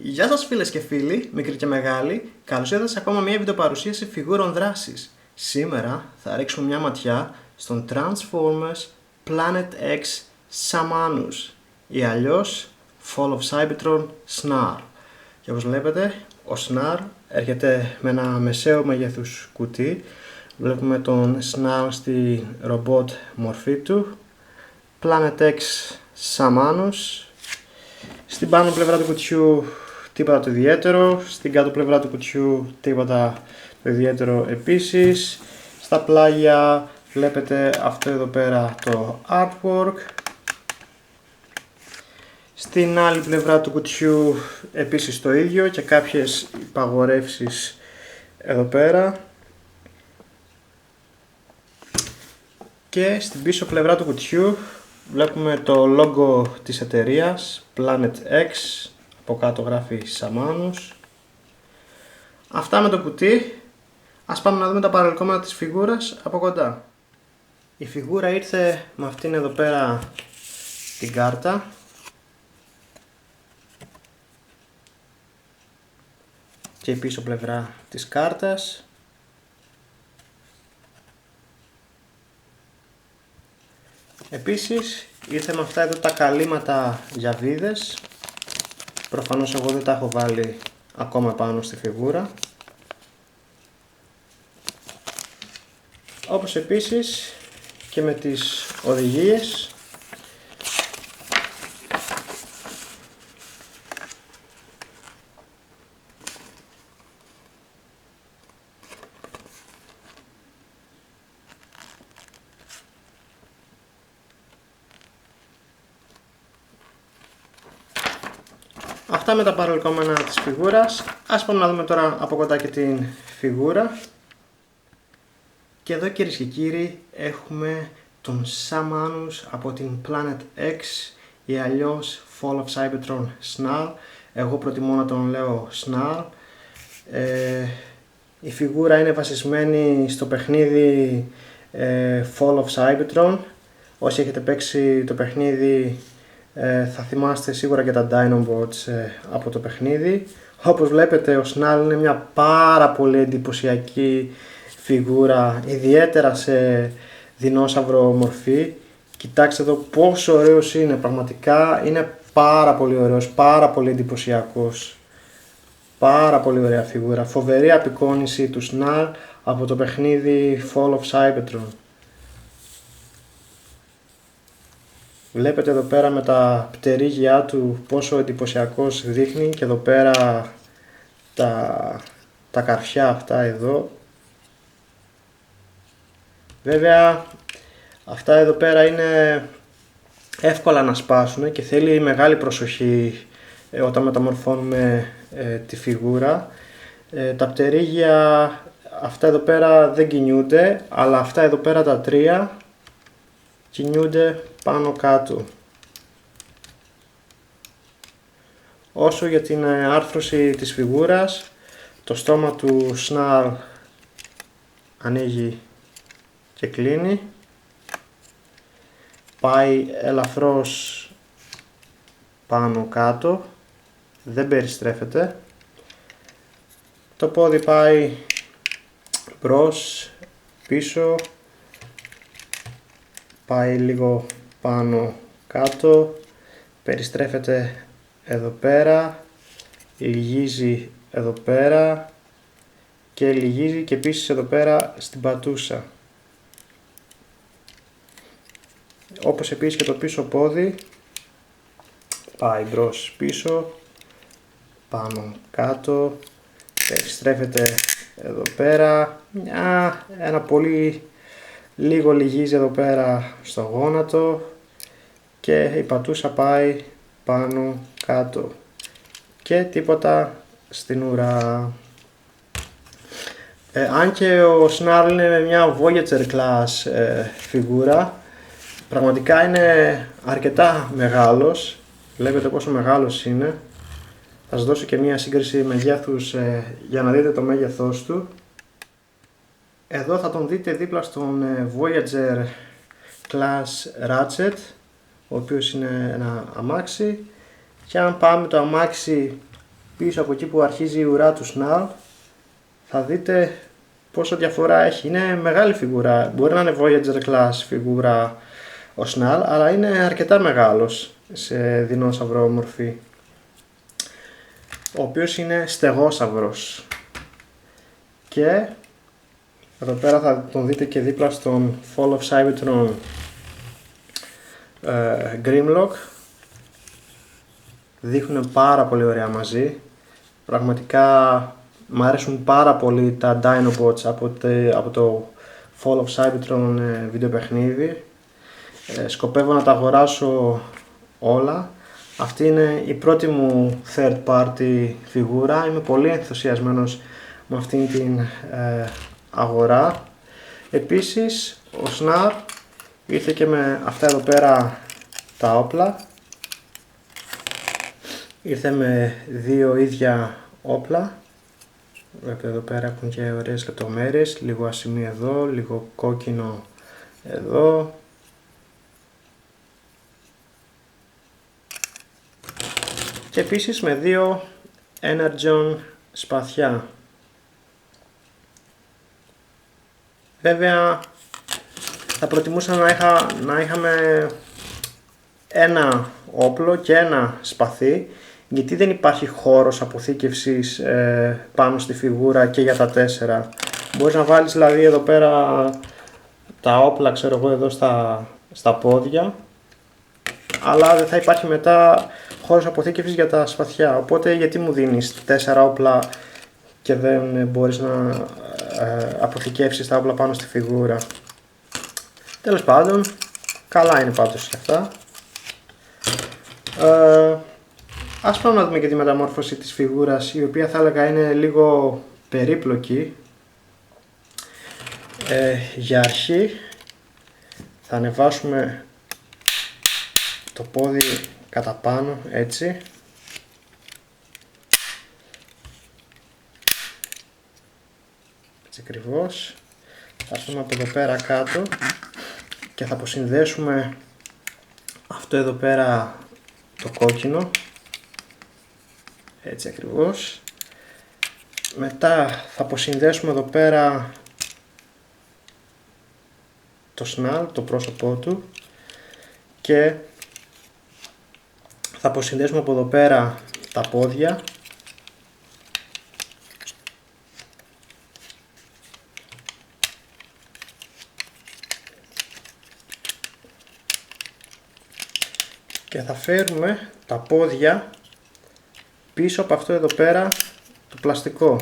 Γεια σας φίλες και φίλοι, μικροί και μεγάλοι, καλώς ήρθατε σε ακόμα μια βιντεοπαρουσίαση φιγούρων δράσης. Σήμερα θα ρίξουμε μια ματιά στον Transformers Planet X Samanus ή αλλιώς Fall of Cybertron Snarl. Και όπως βλέπετε, ο Snarl έρχεται με ένα μεσαίο μεγέθους κουτί. Βλέπουμε τον Snarl στη ρομπότ μορφή του. Planet X Samanus. Στην πάνω πλευρά του κουτιού τίποτα το ιδιαίτερο, στην κάτω πλευρά του κουτιού τίποτα το ιδιαίτερο επίσης. Στα πλάγια βλέπετε αυτό εδώ πέρα το artwork. Στην άλλη πλευρά του κουτιού επίσης το ίδιο και κάποιες υπαγορεύσεις εδώ πέρα. Και στην πίσω πλευρά του κουτιού βλέπουμε το logo της εταιρείας Planet X, από κάτω γράφει Samanus. Αυτά με το κουτί. Ας πάμε να δούμε τα παρελκόμενα της φιγούρας από κοντά. Η φιγούρα ήρθε με αυτήν εδώ πέρα την κάρτα. Και η πίσω πλευρά της κάρτας. Επίσης ήρθε με αυτά εδώ τα καλύματα για βίδες. Προφανώς εγώ δεν τα έχω βάλει ακόμα πάνω στη φιγούρα. Όπως επίσης και με τις οδηγίες. Αυτά με τα παρελκόμενα της φιγούρας. Ας πάμε να δούμε τώρα από κοντά και την φιγούρα. Και εδώ κυρίες και κύριοι έχουμε τον Samanus από την Planet X ή αλλιώς Fall of Cybertron Snarl. Εγώ προτιμώ να τον λέω Snarl. Η φιγούρα είναι βασισμένη στο παιχνίδι Fall of Cybertron. Όσοι έχετε παίξει το παιχνίδι θα θυμάστε σίγουρα και τα Dinobots από το παιχνίδι. Όπως βλέπετε ο Snarl είναι μια πάρα πολύ εντυπωσιακή φιγούρα, ιδιαίτερα σε δεινόσαυρο μορφή. Κοιτάξτε εδώ πόσο ωραίος είναι, πραγματικά είναι πάρα πολύ ωραίος, πάρα πολύ εντυπωσιακός. Πάρα πολύ ωραία φιγούρα, φοβερή απεικόνιση του Snarl από το παιχνίδι Fall of Cybertron. Βλέπετε εδώ πέρα με τα πτερίγια του πόσο εντυπωσιακός δείχνει και εδώ πέρα τα καρφιά αυτά εδώ. Βέβαια αυτά εδώ πέρα είναι εύκολα να σπάσουν και θέλει μεγάλη προσοχή όταν μεταμορφώνουμε τη φιγούρα. Τα πτερίγια αυτά εδώ πέρα δεν κινούνται, αλλά αυτά εδώ πέρα τα τρία κινούνται πάνω κάτω. Όσο για την άρθρωση της φιγούρας, το στόμα του Snarl ανοίγει και κλείνει. Πάει ελαφρώς πάνω κάτω, δεν περιστρέφεται. Το πόδι πάει μπρος, πίσω, πάει λίγο πάνω κάτω, περιστρέφεται εδώ πέρα, λυγίζει εδώ πέρα και λυγίζει και επίσης εδώ πέρα στην πατούσα. Όπως επίσης και το πίσω πόδι πάει μπρος πίσω, πάνω κάτω, περιστρέφεται εδώ πέρα, ένα πολύ λίγο λυγίζει εδώ πέρα στο γόνατο και η πατούσα πάει πάνω κάτω και τίποτα στην ουρά. Αν και ο Snarl είναι μια Voyager class φιγούρα, πραγματικά είναι αρκετά μεγάλος. Βλέπετε πόσο μεγάλος είναι. Θα σας δώσω και μια σύγκριση μεγέθους για να δείτε το μέγεθός του. Εδώ θα τον δείτε δίπλα στον Voyager class Ratchet, ο οποίος είναι ένα αμάξι, και αν πάμε το αμάξι πίσω από εκεί που αρχίζει η ουρά του Snarl, θα δείτε πόσο διαφορά έχει. Είναι μεγάλη φιγούρα, μπορεί να είναι Voyager Class φιγούρα ο Snarl, αλλά είναι αρκετά μεγάλος σε δεινόσαυρο μορφή, ο οποίος είναι στεγόσαυρος. Και εδώ πέρα θα τον δείτε και δίπλα στον Fall of Cybertron Grimlock. Δείχνουν πάρα πολύ ωραία μαζί. Πραγματικά μου αρέσουν πάρα πολύ τα Dinobots από το Fall of Cybertron βιντεοπαιχνίδι. Σκοπεύω να τα αγοράσω όλα. Αυτή είναι η πρώτη μου third party φιγούρα. Είμαι πολύ ενθουσιασμένος με αυτήν την αγορά. Επίσης ο Snarl ήρθε και με αυτά εδώ πέρα τα όπλα. Ήρθε με δύο ίδια όπλα. Βλέπετε εδώ πέρα έχουν και ωραίες λεπτομέρειες, λίγο ασημί εδώ, λίγο κόκκινο εδώ. Και επίσης με δύο Energon σπαθιά. Βέβαια θα προτιμούσα να είχαμε ένα όπλο και ένα σπαθί, γιατί δεν υπάρχει χώρος αποθήκευσης πάνω στη φιγούρα και για τα τέσσερα. Μπορείς να βάλεις δηλαδή εδώ πέρα τα όπλα, ξέρω εγώ, εδώ στα πόδια, αλλά δεν θα υπάρχει μετά χώρος αποθήκευσης για τα σπαθιά. Οπότε γιατί μου δίνεις 4 όπλα και δεν μπορείς να αποθηκεύσεις τα όπλα πάνω στη φιγούρα. Τέλος πάντων, καλά είναι πάντως και αυτά. Ας πάμε να δούμε και τη μεταμόρφωση της φιγούρας, η οποία θα έλεγα είναι λίγο περίπλοκη. Για αρχή θα ανεβάσουμε το πόδι κατά πάνω, έτσι. Έτσι ακριβώς. Θα έρθουμε από εδώ πέρα κάτω και θα αποσυνδέσουμε αυτό εδώ πέρα το κόκκινο, έτσι ακριβώς. Μετά θα αποσυνδέσουμε εδώ πέρα το Snarl, το πρόσωπό του, και θα αποσυνδέσουμε από εδώ πέρα τα πόδια. Και θα φέρουμε τα πόδια πίσω από αυτό εδώ πέρα το πλαστικό.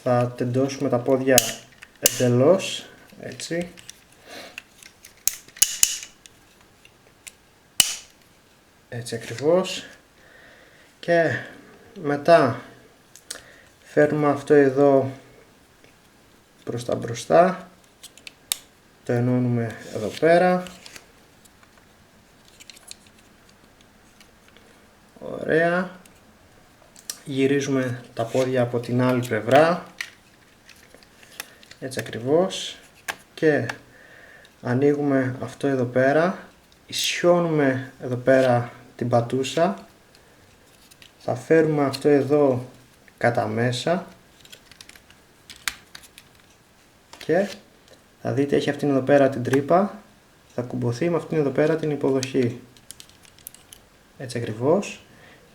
Θα τεντώσουμε τα πόδια εντελώς, έτσι. Έτσι ακριβώς. Και μετά φέρνουμε αυτό εδώ προς τα μπροστά, το ενώνουμε εδώ πέρα. Ωραία. Γυρίζουμε τα πόδια από την άλλη πλευρά, έτσι ακριβώς, και ανοίγουμε αυτό εδώ πέρα, ισιώνουμε εδώ πέρα την πατούσα, θα φέρουμε αυτό εδώ κατά μέσα και θα δείτε έχει αυτήν εδώ πέρα την τρύπα, θα κουμποθεί με αυτήν εδώ πέρα την υποδοχή, έτσι ακριβώς,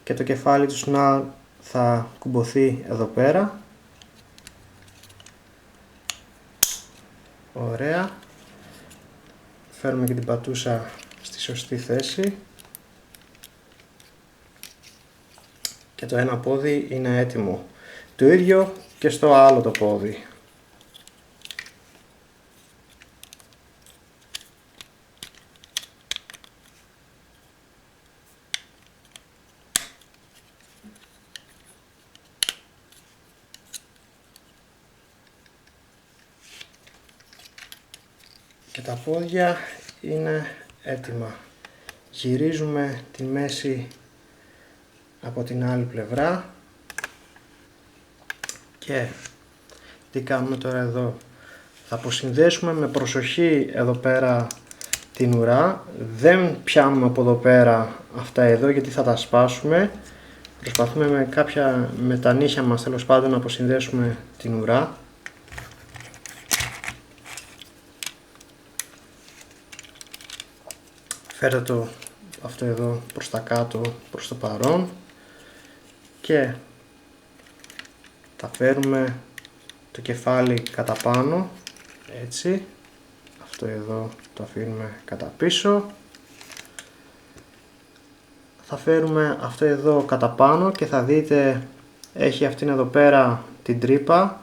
και το κεφάλι του Snarl θα κουμποθεί εδώ πέρα. Ωραία. Φέρουμε και την πατούσα στη σωστή θέση. Και το ένα πόδι είναι έτοιμο. Το ίδιο και στο άλλο το πόδι. Και τα πόδια είναι έτοιμα. Γυρίζουμε τη μέση από την άλλη πλευρά και Τι κάνουμε τώρα εδώ? Θα αποσυνδέσουμε με προσοχή εδώ πέρα την ουρά. Δεν πιάνουμε από εδώ πέρα αυτά εδώ γιατί θα τα σπάσουμε. Προσπαθούμε με τα νύχια μας τέλος πάντων να αποσυνδέσουμε την ουρά. Φέρτε το αυτό εδώ προς τα κάτω, προς το παρόν, και θα φέρουμε το κεφάλι κατά πάνω, έτσι. Αυτό εδώ το αφήνουμε κατά πίσω. Θα φέρουμε αυτό εδώ κατά πάνω και θα δείτε έχει αυτήν εδώ πέρα την τρύπα.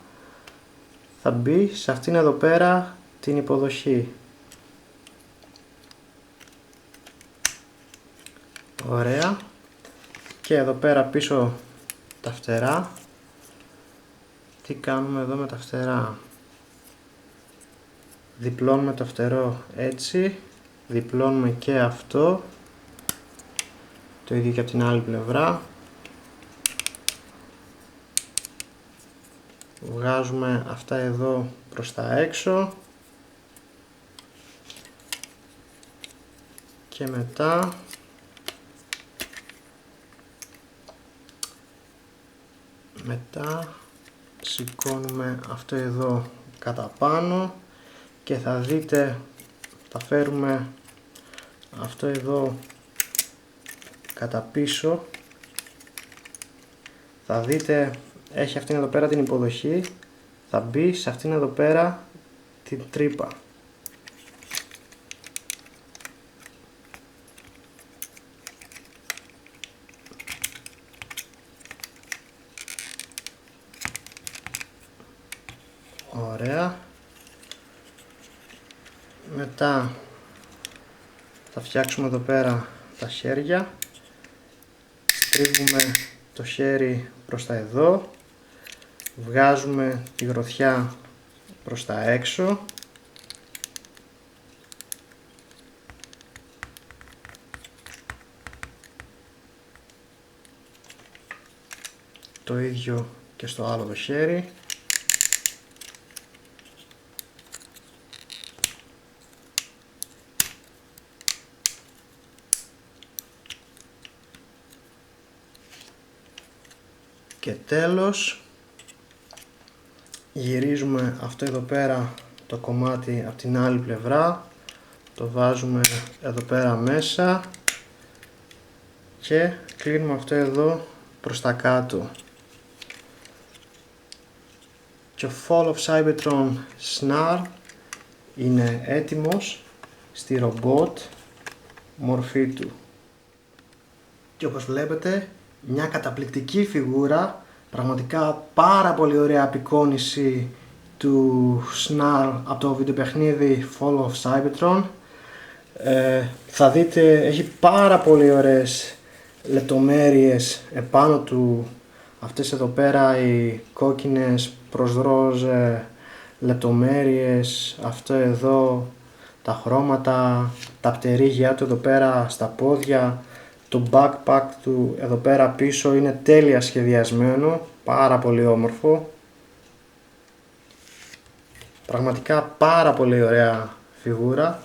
Θα μπει σε αυτήν εδώ πέρα την υποδοχή. Ωραία. Και εδώ πέρα πίσω τα φτερά. Τι κάνουμε εδώ με τα φτερά? Διπλώνουμε το φτερό έτσι. Διπλώνουμε και αυτό. Το ίδιο και από την άλλη πλευρά. Βγάζουμε αυτά εδώ προς τα έξω. Και μετά σηκώνουμε αυτό εδώ κατά πάνω και θα δείτε, θα φέρουμε αυτό εδώ κατά πίσω. Θα δείτε έχει αυτήν εδώ πέρα την υποδοχή, θα μπει σε αυτήν εδώ πέρα την τρύπα. Ωραία. Μετά θα φτιάξουμε εδώ πέρα τα χέρια. Τρίβουμε το χέρι προς τα εδώ. Βγάζουμε τη γροθιά προς τα έξω. Το ίδιο και στο άλλο το χέρι. Και τέλος γυρίζουμε αυτό εδώ πέρα το κομμάτι από την άλλη πλευρά, το βάζουμε εδώ πέρα μέσα και κλείνουμε αυτό εδώ προς τα κάτω. Και ο Fall of Cybertron Snarl είναι έτοιμος στη ρομπότ μορφή του. Και όπως βλέπετε, μια καταπληκτική φιγούρα, πραγματικά πάρα πολύ ωραία απεικόνιση του Snarl από το βιντεοπαιχνίδι Fall of Cybertron. Θα δείτε έχει πάρα πολύ ωραίες λεπτομέρειες επάνω του, αυτές εδώ πέρα οι κόκκινες προς ροζ λεπτομέρειες, αυτό εδώ τα χρώματα, τα πτερίγια του εδώ πέρα στα πόδια. Το backpack του εδώ πέρα πίσω είναι τέλεια σχεδιασμένο, πάρα πολύ όμορφο. Πραγματικά πάρα πολύ ωραία φιγούρα.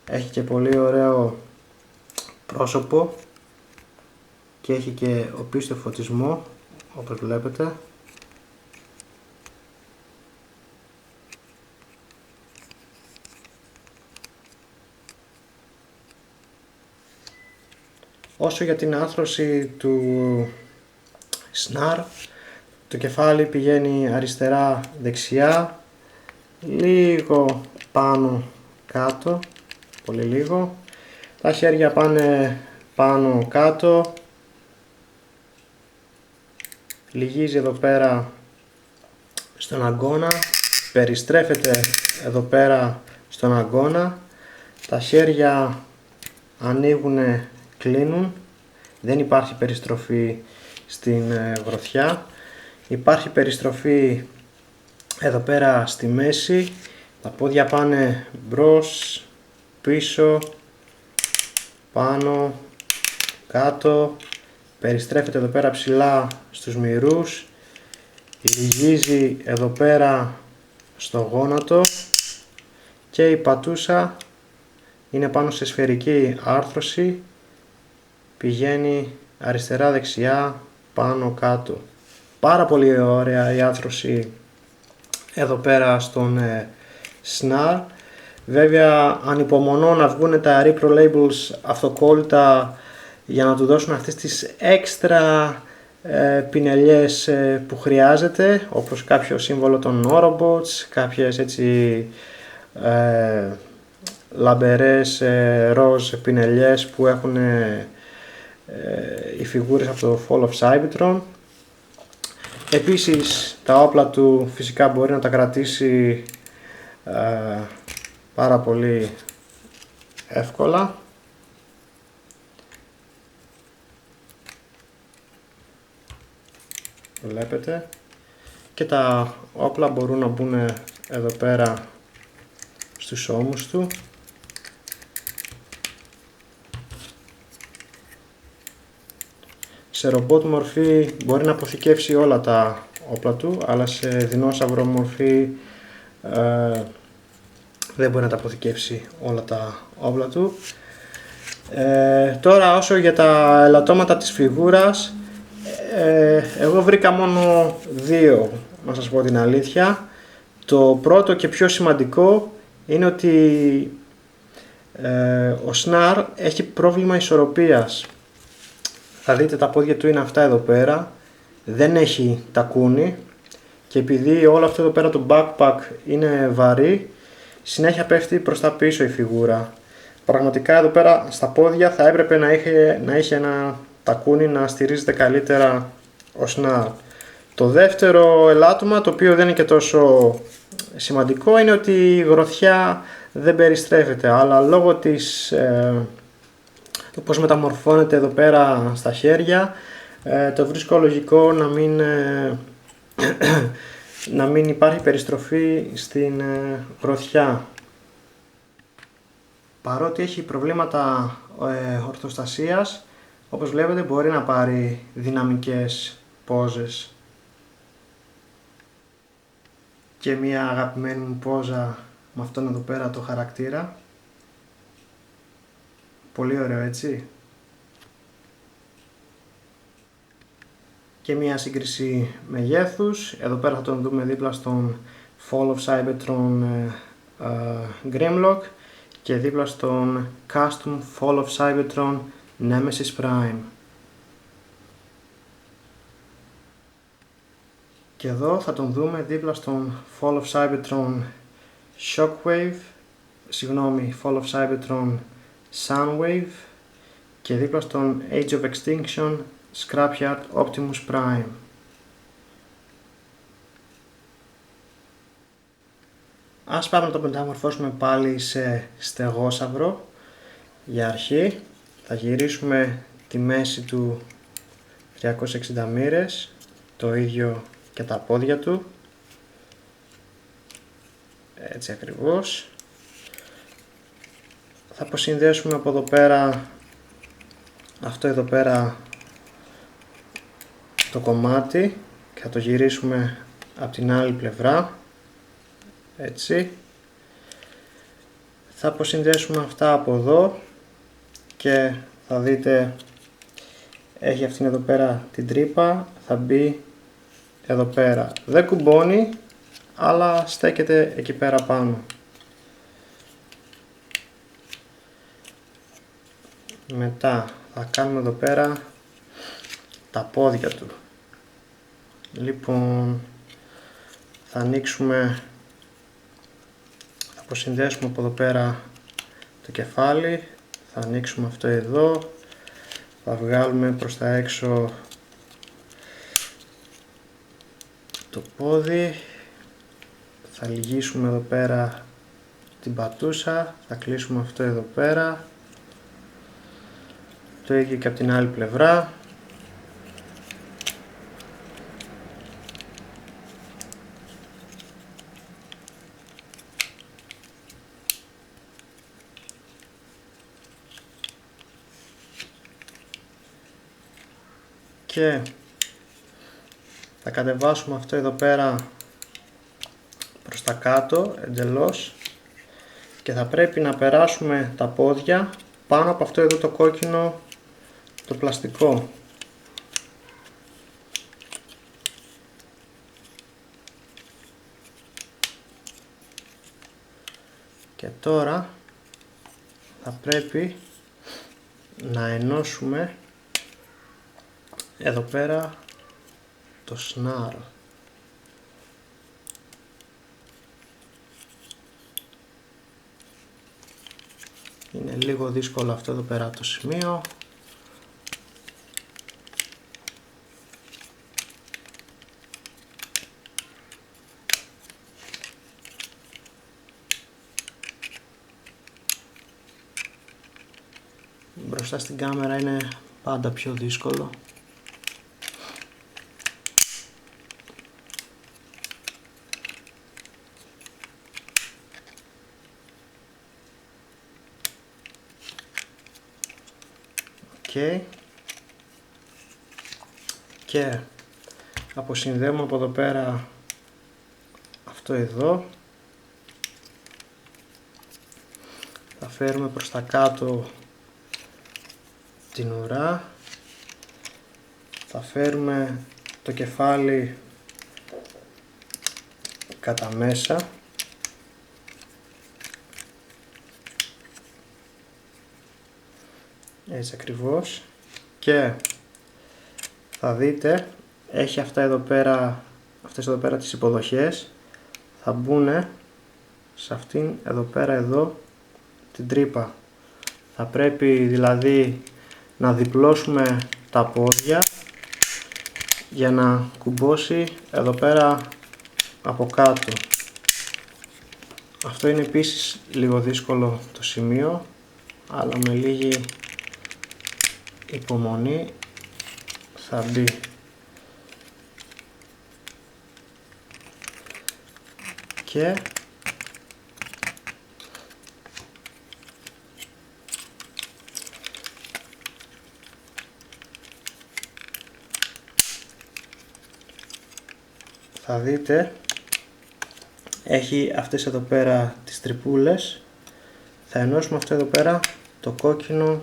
Έχει και πολύ ωραίο πρόσωπο και έχει και οπίστιο φωτισμό, όπως βλέπετε. Όσο για την άρθρωση του Snarl, το κεφάλι πηγαίνει αριστερά δεξιά, λίγο πάνω κάτω, πολύ λίγο. Τα χέρια πάνε πάνω κάτω, λυγίζει εδώ πέρα στον αγκώνα, περιστρέφεται εδώ πέρα στον αγκώνα, τα χέρια ανοίγουν, κλείνουν, δεν υπάρχει περιστροφή στην γροθιά, υπάρχει περιστροφή εδώ πέρα στη μέση, τα πόδια πάνε μπρος, πίσω, πάνω, κάτω, περιστρέφεται εδώ πέρα ψηλά στους μυρούς λυγίζει εδώ πέρα στο γόνατο και η πατούσα είναι πάνω σε σφαιρική άρθρωση, πηγαίνει αριστερά δεξιά πάνω κάτω. Πάρα πολύ ωραία η άρθρωση εδώ πέρα στον Snarl. Βέβαια ανυπομονώ να βγουν τα Repro Labels αυτοκόλλητα για να του δώσουν αυτές τις έξτρα πινελιές που χρειάζεται, όπως κάποιο σύμβολο των Orobots, κάποιες έτσι λαμπερές ροζ πινελιές που έχουν οι φιγούρες από το Fall of Cybertron. Επίσης τα όπλα του φυσικά μπορεί να τα κρατήσει πάρα πολύ εύκολα. Βλέπετε, και τα όπλα μπορούν να μπουν εδώ πέρα στους ώμους του. Σε ρομπότ μορφή μπορεί να αποθηκεύσει όλα τα όπλα του, αλλά σε δεινόσαυρο μορφή δεν μπορεί να τα αποθηκεύσει όλα τα όπλα του. Τώρα όσο για τα ελαττώματα της φιγούρας, εγώ βρήκα μόνο δύο, να σας πω την αλήθεια. Το πρώτο και πιο σημαντικό είναι ότι ο Snarl έχει πρόβλημα ισορροπίας. Θα δείτε τα πόδια του είναι αυτά εδώ πέρα, δεν έχει τακούνι, και επειδή όλο αυτό εδώ πέρα το backpack είναι βαρύ, συνέχεια πέφτει προς τα πίσω η φιγούρα. Πραγματικά εδώ πέρα στα πόδια θα έπρεπε να είχε ένα τακούνι να στηρίζεται καλύτερα ο Snarl. Το δεύτερο ελάττωμα, το οποίο δεν είναι και τόσο σημαντικό, είναι ότι η γροθιά δεν περιστρέφεται, αλλά λόγω της το πώς μεταμορφώνεται εδώ πέρα στα χέρια, το βρίσκω λογικό να μην υπάρχει περιστροφή στην γροθιά. Παρότι έχει προβλήματα ορθοστασίας, όπως βλέπετε μπορεί να πάρει δυναμικές πόζες. Και μια αγαπημένη μου πόζα με αυτόν εδώ πέρα το χαρακτήρα. Πολύ ωραίο, έτσι. Και μια σύγκριση μεγέθους. Εδώ πέρα θα τον δούμε δίπλα στον Fall of Cybertron Grimlock και δίπλα στον Custom Fall of Cybertron Nemesis Prime. Και εδώ θα τον δούμε δίπλα στον Fall of Cybertron Shockwave, Fall of Cybertron Soundwave και δίπλα στον Age of Extinction Scrapyard Optimus Prime. Ας πάμε να το μεταμορφώσουμε πάλι σε στεγόσαυρο. Για αρχή θα γυρίσουμε τη μέση του 360 μοίρες, το ίδιο και τα πόδια του, έτσι ακριβώς. Θα αποσυνδέσουμε από εδώ πέρα αυτό εδώ πέρα το κομμάτι και θα το γυρίσουμε από την άλλη πλευρά, έτσι. Θα αποσυνδέσουμε αυτά από εδώ και θα δείτε έχει αυτήν εδώ πέρα την τρύπα, θα μπει εδώ πέρα. Δεν κουμπώνει, αλλά στέκεται εκεί πέρα πάνω. Μετά θα κάνουμε εδώ πέρα τα πόδια του. Λοιπόν, θα ανοίξουμε, θα αποσυνδέσουμε από εδώ πέρα το κεφάλι, θα ανοίξουμε αυτό εδώ, θα βγάλουμε προς τα έξω το πόδι, θα λυγίσουμε εδώ πέρα την πατούσα, θα κλείσουμε αυτό εδώ πέρα, το ίδιο και από την άλλη πλευρά. Και Θα κατεβάσουμε αυτό εδώ πέρα προς τα κάτω εντελώς και θα πρέπει να περάσουμε τα πόδια πάνω από αυτό εδώ το κόκκινο το πλαστικό. Και τώρα θα πρέπει να ενώσουμε εδώ πέρα το snarl. Είναι λίγο δύσκολο αυτό εδώ πέρα το σημείο. Μπροστά στην κάμερα είναι πάντα πιο δύσκολο. Okay. Και αποσυνδέουμε από εδώ πέρα αυτό εδώ. Θα φέρουμε προς τα κάτω την ουρά. Θα φέρουμε το κεφάλι κατά μέσα. Έτσι ακριβώς. Και θα δείτε έχει αυτά εδώ πέρα, αυτές εδώ πέρα τις υποδοχές. Θα μπουν σε αυτήν εδώ πέρα εδώ την τρύπα. Θα πρέπει δηλαδή να διπλώσουμε τα πόδια για να κουμπώσει εδώ πέρα από κάτω. Αυτό είναι επίσης λίγο δύσκολο το σημείο, αλλά με λίγη υπομονή θα μπει. Και θα δείτε έχει αυτές εδώ πέρα τις τρυπούλες. Θα ενώσουμε αυτό εδώ πέρα το κόκκινο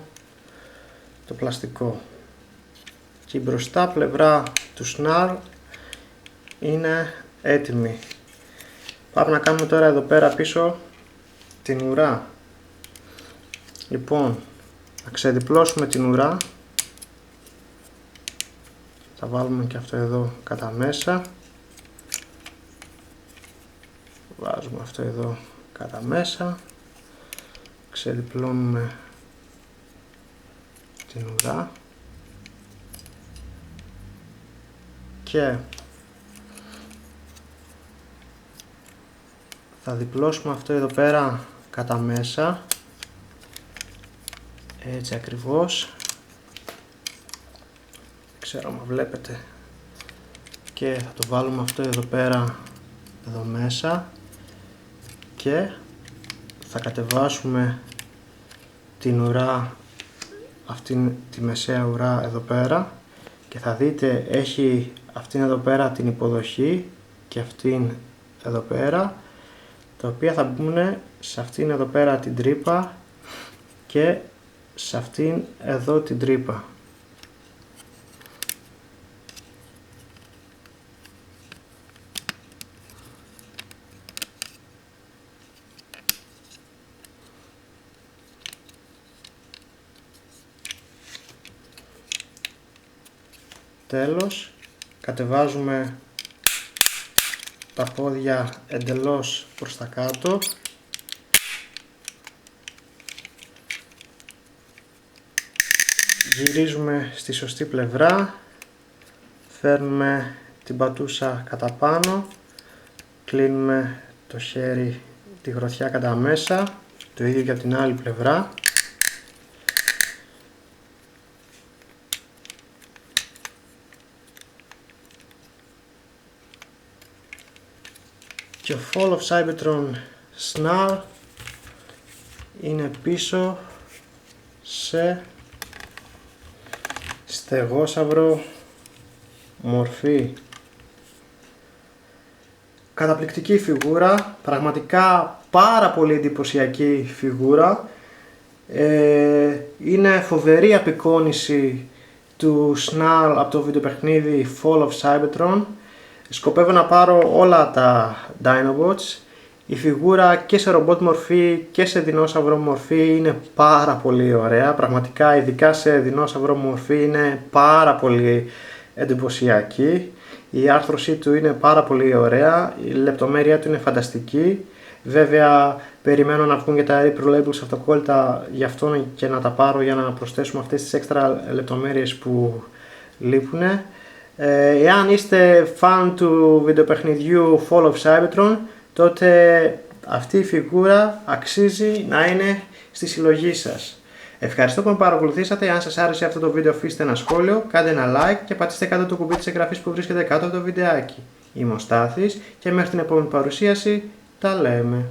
το πλαστικό και η μπροστά πλευρά του snarl είναι έτοιμη. Πάμε να κάνουμε τώρα εδώ πέρα πίσω την ουρά. Λοιπόν, θα ξεδιπλώσουμε την ουρά. Θα βάλουμε και αυτό εδώ κατά μέσα. Βάζουμε αυτό εδώ κατά μέσα. Ξεδιπλώνουμε την ουρά. Και θα διπλώσουμε αυτό εδώ πέρα κατά μέσα. Έτσι ακριβώς. Δεν ξέρω αν βλέπετε. Και θα το βάλουμε αυτό εδώ πέρα εδώ μέσα. Και θα κατεβάσουμε την ουρά, αυτήν τη μεσαία ουρά εδώ πέρα. Και θα δείτε έχει αυτήν εδώ πέρα την υποδοχή και αυτήν εδώ πέρα, τα οποία θα μπουν σε αυτήν εδώ πέρα την τρύπα και σε αυτήν εδώ την τρύπα. Τέλος, κατεβάζουμε τα πόδια εντελώς προς τα κάτω. Γυρίζουμε στη σωστή πλευρά. Φέρνουμε την πατούσα κατά πάνω. Κλείνουμε το χέρι, τη γροθιά κατά μέσα. Το ίδιο και από την άλλη πλευρά. Και ο Fall of Cybertron snarl είναι πίσω σε στεγόσαυρο μορφή. Καταπληκτική φιγούρα, πραγματικά πάρα πολύ εντυπωσιακή φιγούρα. Είναι φοβερή απεικόνιση του Snarl από το βιντεοπαιχνίδι Fall of Cybertron. Σκοπεύω να πάρω όλα τα Dinobots. Η φιγούρα και σε ρομπότ μορφή και σε δεινόσαυρο μορφή είναι πάρα πολύ ωραία. Πραγματικά, ειδικά σε δεινόσαυρο μορφή, είναι πάρα πολύ εντυπωσιακή. Η άρθρωσή του είναι πάρα πολύ ωραία, η λεπτομέρειά του είναι φανταστική. Βέβαια, περιμένω να βγουν και τα Repro Labels αυτοκόλλητα, γι' αυτό και να τα πάρω για να προσθέσουμε αυτές τις έξτρα λεπτομέρειες που λείπουν. Εάν είστε φαν του βιντεοπαιχνιδιού Fall of Cybertron, τότε αυτή η φιγούρα αξίζει να είναι στη συλλογή σας. Ευχαριστώ που με παρακολουθήσατε. Αν σας άρεσε αυτό το βίντεο, αφήστε ένα σχόλιο, κάντε ένα like και πατήστε κάτω το κουμπί της εγγραφής που βρίσκεται κάτω από το βιντεάκι. Είμαι ο Στάθης και μέχρι την επόμενη παρουσίαση τα λέμε.